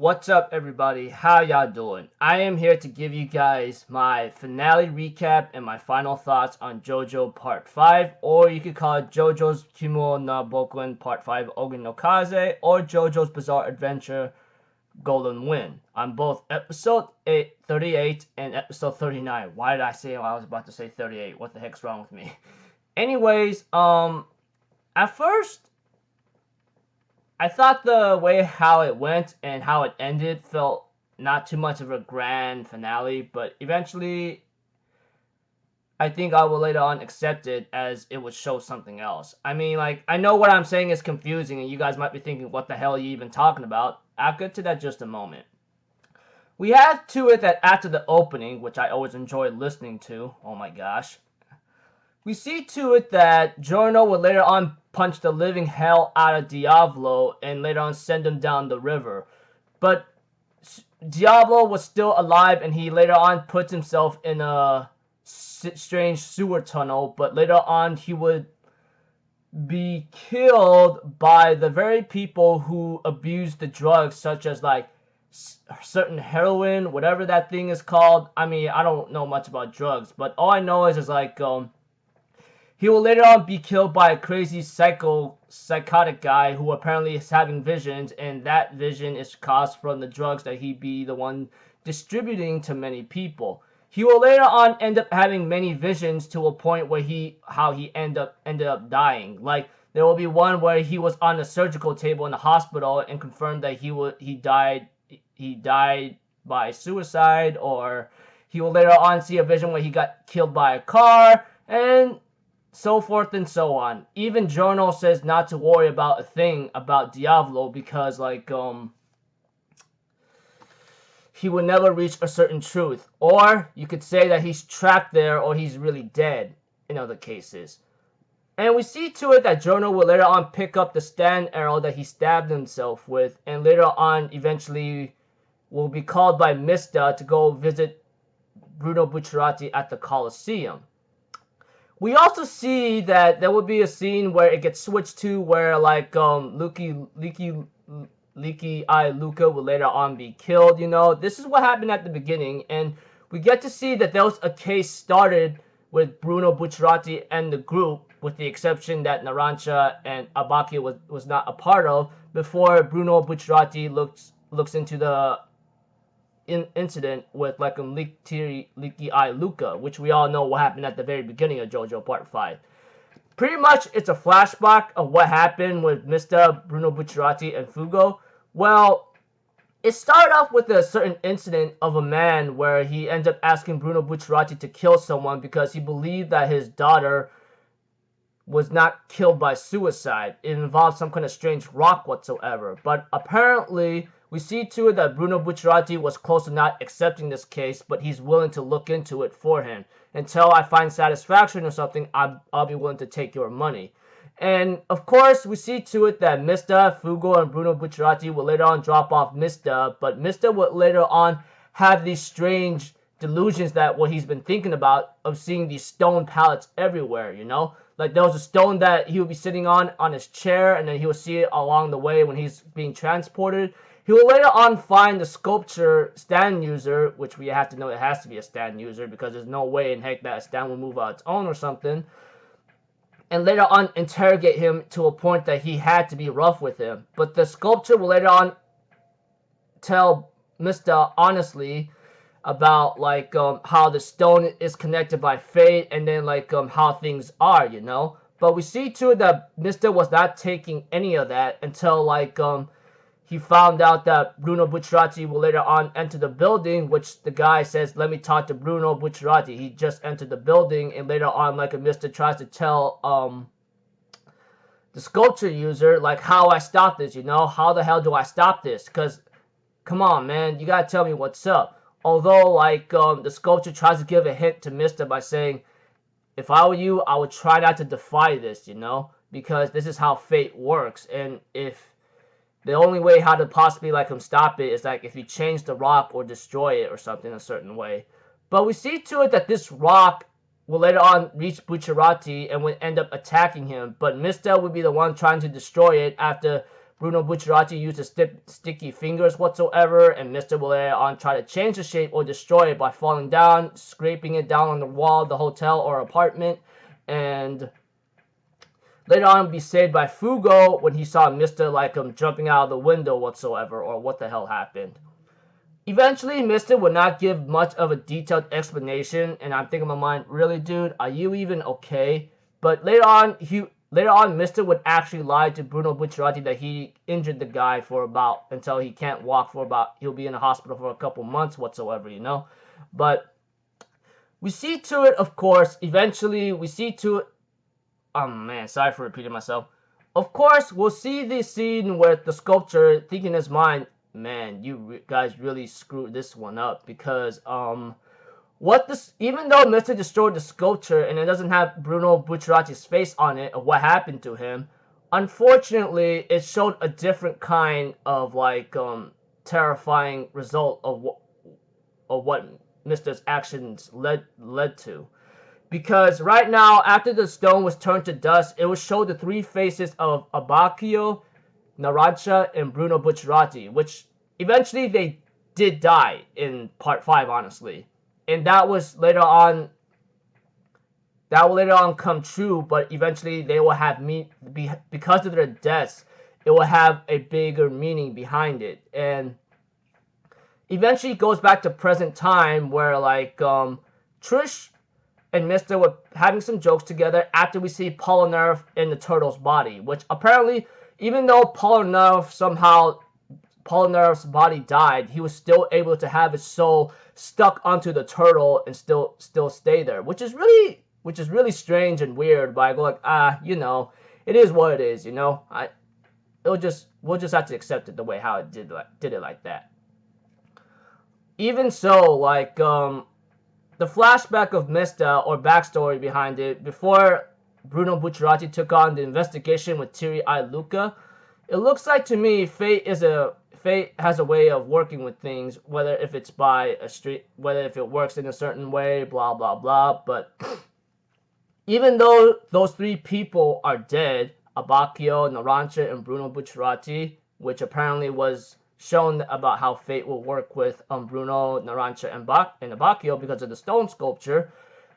What's up, everybody? How y'all doing? I am here to give you guys my finale recap and my final thoughts on JoJo Part 5, or you could call it JoJo's Kimyou na Bouken Part 5 Ougon no Kaze, or JoJo's Bizarre Adventure Golden Wind, on both episode 38 and episode 39. Why did I say I was about to say 38? What the heck's wrong with me? Anyways, at first, I thought the way how it went and how it ended felt not too much of a grand finale, but eventually I think I will later on accept it as it would show something else. I mean, like, I know what I'm saying is confusing and you guys might be thinking, what the hell are you even talking about? I'll get to that just a moment. We had to it that after the opening, which I always enjoy listening to, oh my gosh, we see to it that Giorno would later on punch the living hell out of Diavolo and later on send him down the river. But Diavolo was still alive and he later on puts himself in a strange sewer tunnel, but later on he would be killed by the very people who abuse the drugs, such as like certain heroin, whatever that thing is called. I mean, I don't know much about drugs, but all I know is like he will later on be killed by a crazy psychotic guy who apparently is having visions, and that vision is caused from the drugs that he be the one distributing to many people. He will later on end up having many visions to a point where he ended up dying. Like, there will be one where he was on a surgical table in the hospital and confirmed that he died by suicide, or he will later on see a vision where he got killed by a car, and so forth and so on. Even Giorno says not to worry about a thing about Diavolo because, like, he will never reach a certain truth. Or you could say that he's trapped there or he's really dead in other cases. And we see to it that Giorno will later on pick up the stand arrow that he stabbed himself with, and later on eventually will be called by Mista to go visit Bruno Bucciarati at the Colosseum. We also see that there will be a scene where it gets switched to where like Leaky Eye Luca will later on be killed. You know, this is what happened at the beginning, and we get to see that there was a case started with Bruno Bucciarati and the group, with the exception that Narancia and Abaki was not a part of, before Bruno Bucciarati looks into the incident with like Leaky Eye Luca, which we all know what happened at the very beginning of JoJo Part 5. Pretty much it's a flashback of what happened with Mr. Bruno Bucciarati and Fugo. Well, it started off with a certain incident of a man where he ended up asking Bruno Bucciarati to kill someone because he believed that his daughter was not killed by suicide. It involved some kind of strange rock whatsoever. But apparently, we see to it that Bruno Bucciarati was close to not accepting this case, but he's willing to look into it for him. Until I find satisfaction or something, I'll be willing to take your money. And of course, we see to it that Mista, Fugo, and Bruno Bucciarati will later on drop off Mista, but Mista will later on have these strange delusions that what he's been thinking about of seeing these stone pallets everywhere, you know? Like, there was a stone that he would be sitting on his chair, and then he would see it along the way when he's being transported. He will later on find the sculpture stand user, which we have to know it has to be a stand user because there's no way in heck that a stand will move on its own or something. And later on interrogate him to a point that he had to be rough with him. But the sculpture will later on tell Mista honestly about like how the stone is connected by fate, and then like how things are, you know. But we see too that Mista was not taking any of that until like he found out that Bruno Bucciarati will later on enter the building, which the guy says, let me talk to Bruno Bucciarati. He just entered the building, and later on, like, a Mista tries to tell the sculpture user, like, how I stop this, you know? How the hell do I stop this? Because, come on, man, you gotta tell me what's up. Although, like, the sculpture tries to give a hint to Mista by saying, if I were you, I would try not to defy this, you know? Because this is how fate works, and if the only way how to possibly like him stop it is like if you change the rock or destroy it or something a certain way. But we see to it that this rock will later on reach Bucciarati and would end up attacking him. But Mista would be the one trying to destroy it after Bruno Bucciarati used his sticky fingers whatsoever, and Mr. will later on try to change the shape or destroy it by falling down, scraping it down on the wall of the hotel or apartment, and later on be saved by Fugo when he saw Mr. like him jumping out of the window whatsoever, or what the hell happened. Eventually, Mr. would not give much of a detailed explanation, and I'm thinking in my mind, really, dude, are you even okay? But later on, Mr. would actually lie to Bruno Bucciarati that he injured the guy until he can't walk he'll be in the hospital for a couple months whatsoever, you know? But we see to it, of course, eventually, oh man, sorry for repeating myself. Of course, we'll see the scene where the sculptor, thinking in his mind, man, you guys really screwed this one up, because even though Mr. destroyed the sculpture and it doesn't have Bruno Bucciarati's face on it of what happened to him, unfortunately it showed a different kind of like terrifying result of what Mr.'s actions led to. Because right now, after the stone was turned to dust, it will show the three faces of Abbacchio, Narancia, and Bruno Bucciarati, which eventually they did die in part 5, honestly. And that will later on come true, but eventually they will have because of their deaths, it will have a bigger meaning behind it. And eventually it goes back to present time where like Trish and Mr. were having some jokes together after we see Polnareff in the turtle's body, which apparently, even though Polnareff's body died, he was still able to have his soul stuck onto the turtle and still stay there, which is really strange and weird. But I go like, you know, it is what it is, you know. We'll just have to accept it the way how it did it like that. Even so, like the flashback of Mista, or backstory behind it, before Bruno Bucciarati took on the investigation with Teary-Eyed Luca, it looks like to me Fate has a way of working with things, whether if it works in a certain way, blah blah blah. But even though those three people are dead, Abbacchio, Narancia, and Bruno Bucciarati, which apparently was shown about how Fate will work with Bruno, Narancia, and Abbacchio because of the stone sculpture,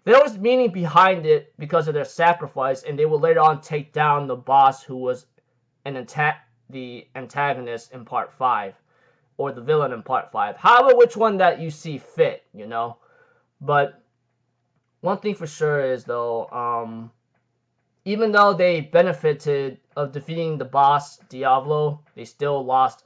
there was meaning behind it because of their sacrifice, and they will later on take down the boss who was the antagonist in part 5, or the villain in part 5. However, which one that you see fit, you know. But one thing for sure is though, even though they benefited of defeating the boss Diavolo, they still lost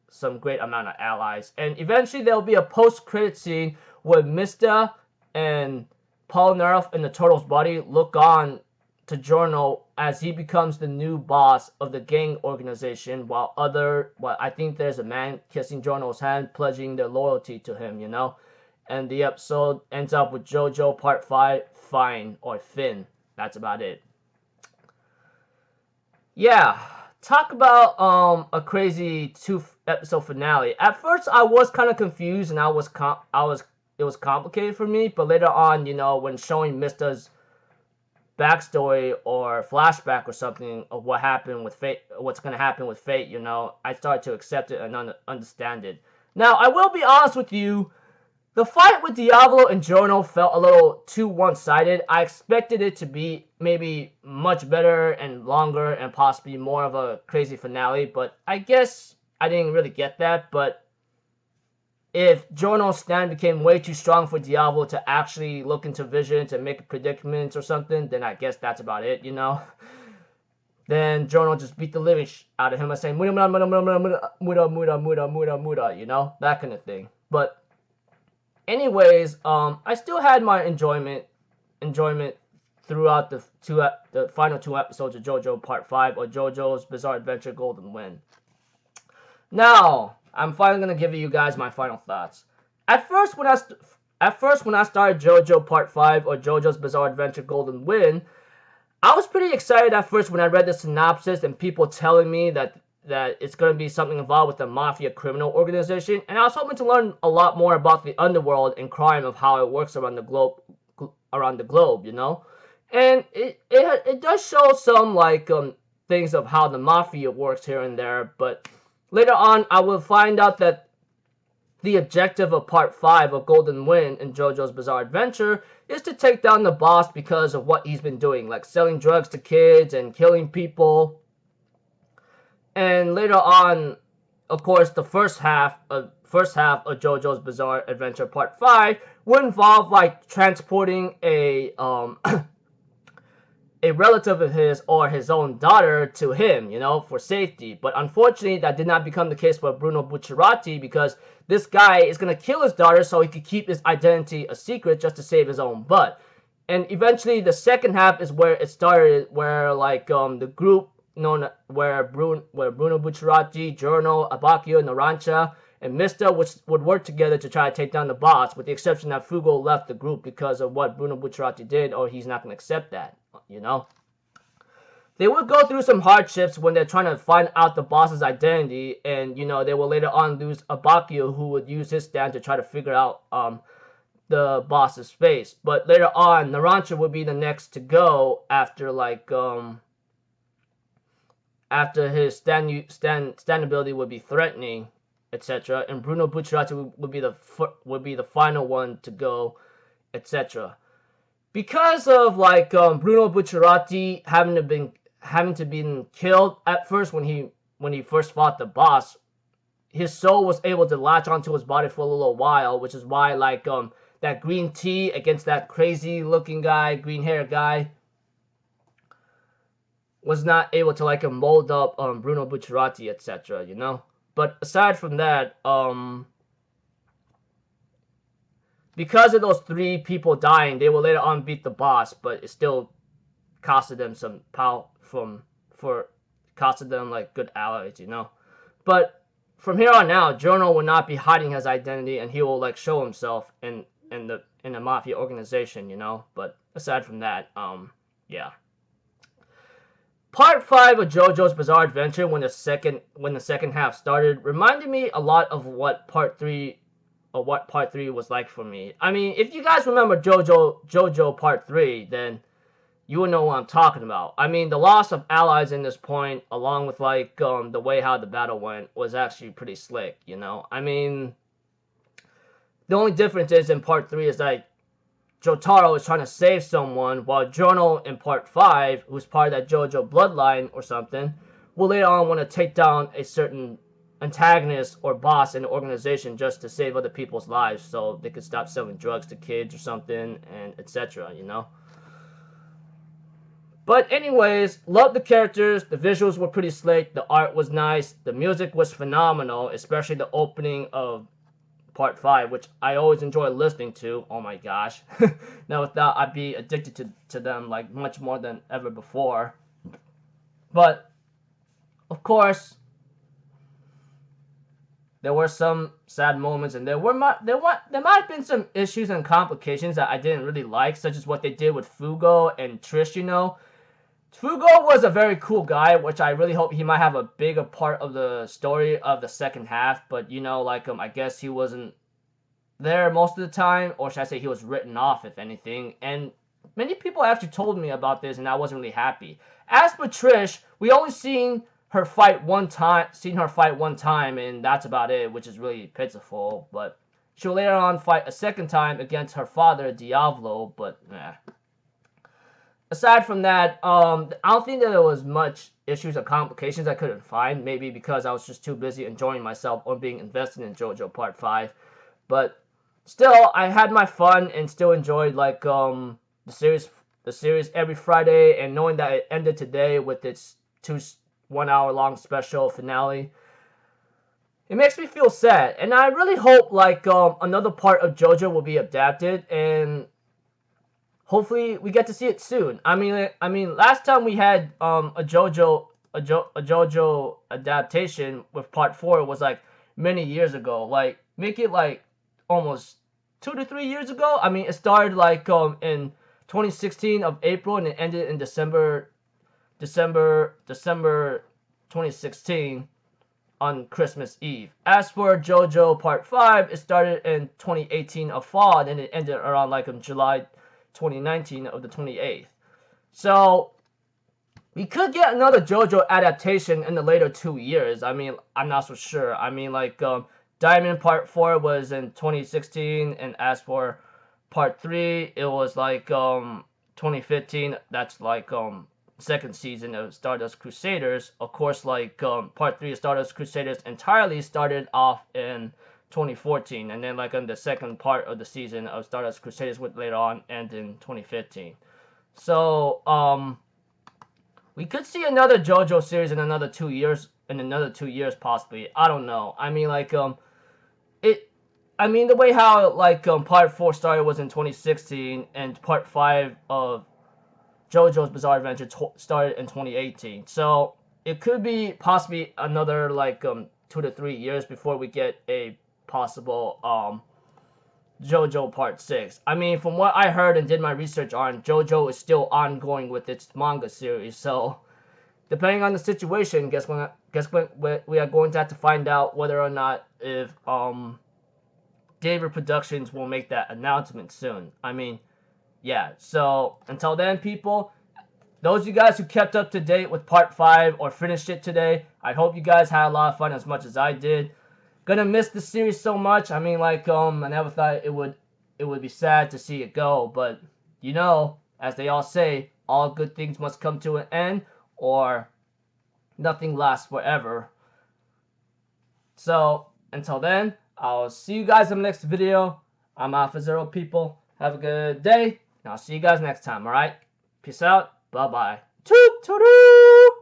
some great amount of allies. And eventually there will be a post-credit scene where Mista and Polnareff in the turtle's body look on to Giorno as he becomes the new boss of the gang organization, while I think there's a man kissing Giorno's hand, pledging their loyalty to him, you know. And the episode ends up with JoJo Part 5, Fine, or Finn. That's about it. Yeah, talk about a crazy 2-episode finale. At first, I was kind of confused, and it was complicated for me. But later on, you know, when showing Mista's backstory or flashback or something of what happened with Fate, what's going to happen with Fate, you know, I started to accept it and understand it. Now, I will be honest with you, the fight with Diavolo and Giorno felt a little too one-sided. I expected it to be maybe much better and longer and possibly more of a crazy finale, but I guess I didn't really get that. But if Giorno's stand became way too strong for Diavolo to actually look into visions and make predicaments or something, then I guess that's about it, you know? Then Giorno just beat the living out of him and saying, muda, muda, muda, muda, muda, muda, muda, muda, muda, muda, you know? That kind of thing. But anyways, I still had my enjoyment throughout the final 2 episodes of JoJo Part 5, or JoJo's Bizarre Adventure Golden Wind. Now, I'm finally gonna give you guys my final thoughts. At first, when I started JoJo Part 5, or JoJo's Bizarre Adventure Golden Wind, I was pretty excited at first when I read the synopsis and people telling me that it's going to be something involved with the mafia criminal organization, and I was hoping to learn a lot more about the underworld and crime of how it works around the globe, you know. And it does show some like the things of how the mafia works here and there. But later on, I will find out that the objective of Part 5 of Golden Wind in JoJo's Bizarre Adventure is to take down the boss because of what he's been doing, like selling drugs to kids and killing people. And later on, of course, the first half of JoJo's Bizarre Adventure Part 5 would involve like transporting a a relative of his or his own daughter to him, you know, for safety. But unfortunately, that did not become the case for Bruno Bucciarati, because this guy is going to kill his daughter so he could keep his identity a secret just to save his own butt. And eventually, the second half is where it started, where like the group known where Bruno Bucciarati, Giorno, Abbacchio, Narancia, and Mista would work together to try to take down the boss, with the exception that Fugo left the group because of what Bruno Bucciarati did, or he's not going to accept that, you know. They would go through some hardships when they're trying to find out the boss's identity, and, you know, they will later on lose Abbacchio, who would use his stand to try to figure out the boss's face. But later on, Narancia would be the next to go after, like, after his stand ability would be threatening, etc. And Bruno Bucciarati would be the final one to go, etc. Because of like Bruno Bucciarati having to be killed at first when he first fought the boss, his soul was able to latch onto his body for a little while, which is why like that green tea against that crazy looking guy, green hair guy, was not able to like mold up Bruno Bucciarati, etc. You know. But aside from that, because of those 3 people dying, they will later on beat the boss, but it still costed them some power costed them like good allies, you know. But from here on out, Giorno will not be hiding his identity, and he will like show himself in the mafia organization, you know. But aside from that, yeah. Part 5 of JoJo's Bizarre Adventure, when the second half started, reminded me a lot of what Part 3 was like for me. I mean, if you guys remember JoJo Part 3, then you will know what I'm talking about. I mean, the loss of allies in this point, along with like the way how the battle went, was actually pretty slick, you know. I mean, the only difference is in Part 3 is like Jotaro is trying to save someone, while Giorno in Part 5, who's part of that JoJo bloodline or something, will later on want to take down a certain antagonist or boss in the organization just to save other people's lives so they could stop selling drugs to kids or something, and etc., you know. But anyways, love the characters, the visuals were pretty slick, the art was nice, the music was phenomenal, especially the opening of Part 5, which I always enjoy listening to. Oh my gosh. Now with that, I'd be addicted to them like much more than ever before. But, of course, there were some sad moments, and there might have been some issues and complications that I didn't really like, such as what they did with Fugo and Trish, you know. Fugo was a very cool guy, which I really hope he might have a bigger part of the story of the second half, but, you know, like, I guess he wasn't there most of the time, or should I say he was written off, if anything, and many people actually told me about this, and I wasn't really happy. As for Trish, we only seen her fight one time, and that's about it, which is really pitiful, but she'll later on fight a second time against her father, Diavolo, but, Aside from that, I don't think that there was much issues or complications I couldn't find. Maybe because I was just too busy enjoying myself or being invested in JoJo Part 5. But still, I had my fun and still enjoyed like the series every Friday. And knowing that it ended today with its 1 hour long special finale, it makes me feel sad. And I really hope like another part of JoJo will be adapted, and hopefully we get to see it soon. I mean, last time we had a JoJo adaptation with Part 4 was like many years ago. Like make it like almost 2 to 3 years ago. I mean, it started like in 2016 of April, and it ended in December 2016 on Christmas Eve. As for JoJo Part 5, it started in 2018 of fall, and then it ended around like July 2019 of the 28th. So we could get another JoJo adaptation in the later 2 years. I mean, I'm not so sure. I mean, like, Diamond Part 4 was in 2016, and as for Part 3, it was like 2015. That's like second season of Stardust Crusaders. Of course, like Part 3 of Stardust Crusaders entirely started off in 2014, and then like on the second part of the season of Stardust Crusaders would later on end in 2015. So we could see another JoJo series in another 2 years, possibly. I don't know. I mean, like I mean, the way how like Part 4 started was in 2016, and Part 5 of JoJo's Bizarre Adventure started in 2018. So it could be possibly another like 2 to 3 years before we get a possible JoJo Part 6. I mean, from what I heard and did my research on, JoJo is still ongoing with its manga series. So depending on the situation, guess when we are going to have to find out whether or not if David Productions will make that announcement soon. I mean, yeah, so until then, people, those of you guys who kept up to date with Part 5 or finished it today, I hope you guys had a lot of fun as much as I did. Gonna miss the series so much. I mean, like, I never thought it would be sad to see it go, but, you know, as they all say, all good things must come to an end, or nothing lasts forever. So, until then, I'll see you guys in the next video. I'm Alpha Zero, people. Have a good day, and I'll see you guys next time, alright? Peace out. Bye-bye. Toot toot.